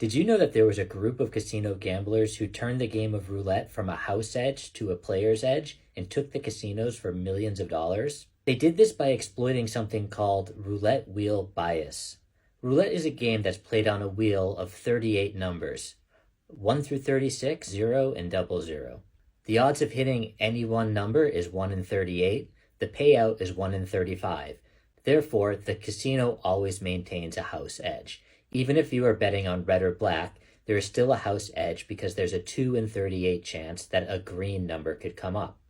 Did you know that there was a group of casino gamblers who turned the game of roulette from a house edge to a player's edge and took the casinos for millions of dollars? They did this by exploiting something called roulette wheel bias. Roulette is a game that's played on a wheel of 38 numbers, 1 through 36, 0, and 00. The odds of hitting any one number is 1 in 38. The payout is 1 in 35. Therefore, the casino always maintains a house edge. Even if you are betting on red or black, there is still a house edge because there's a 2 in 38 chance that a green number could come up.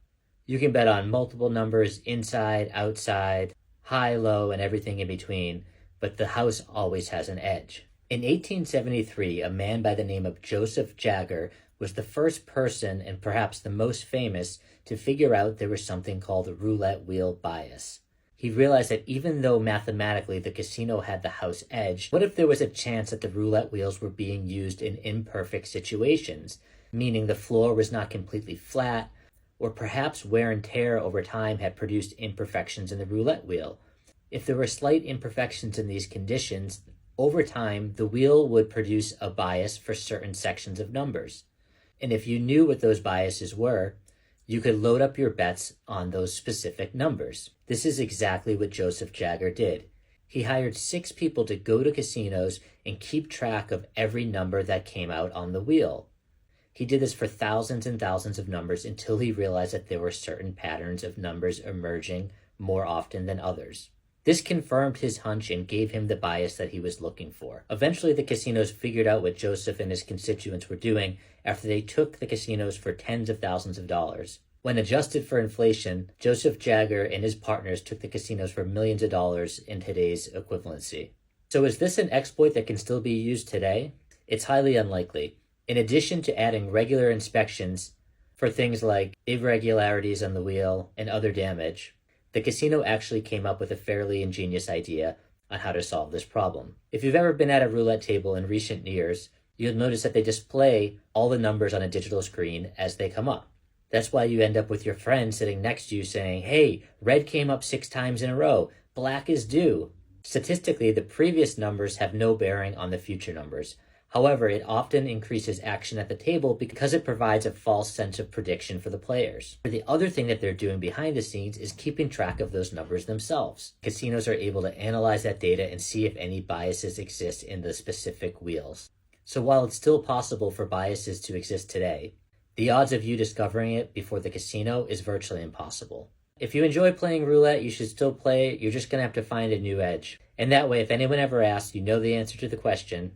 You can bet on multiple numbers, inside, outside, high, low, and everything in between, but the house always has an edge. In 1873, a man by the name of Joseph Jagger was the first person, and perhaps the most famous, to figure out there was something called roulette wheel bias. He realized that even though mathematically the casino had the house edge, what if there was a chance that the roulette wheels were being used in imperfect situations, meaning the floor was not completely flat, or perhaps wear and tear over time had produced imperfections in the roulette wheel. If there were slight imperfections in these conditions, over time the wheel would produce a bias for certain sections of numbers. And if you knew what those biases were, you could load up your bets on those specific numbers. This is exactly what Joseph Jagger did. He hired 6 people to go to casinos and keep track of every number that came out on the wheel. He did this for thousands and thousands of numbers until he realized that there were certain patterns of numbers emerging more often than others. This confirmed his hunch and gave him the bias that he was looking for. Eventually, the casinos figured out what Joseph and his constituents were doing after they took the casinos for tens of thousands of dollars. When adjusted for inflation, Joseph Jagger and his partners took the casinos for millions of dollars in today's equivalency. So is this an exploit that can still be used today? It's highly unlikely. In addition to adding regular inspections for things like irregularities on the wheel and other damage, the casino actually came up with a fairly ingenious idea on how to solve this problem. If you've ever been at a roulette table in recent years, you'll notice that they display all the numbers on a digital screen as they come up. That's why you end up with your friend sitting next to you saying, "Hey, red came up 6 times in a row. Black is due." Statistically, the previous numbers have no bearing on the future numbers. However, it often increases action at the table because it provides a false sense of prediction for the players. The other thing that they're doing behind the scenes is keeping track of those numbers themselves. Casinos are able to analyze that data and see if any biases exist in the specific wheels. So while it's still possible for biases to exist today, the odds of you discovering it before the casino is virtually impossible. If you enjoy playing roulette, you should still play it. You're just going to have to find a new edge. And that way, if anyone ever asks, you know the answer to the question,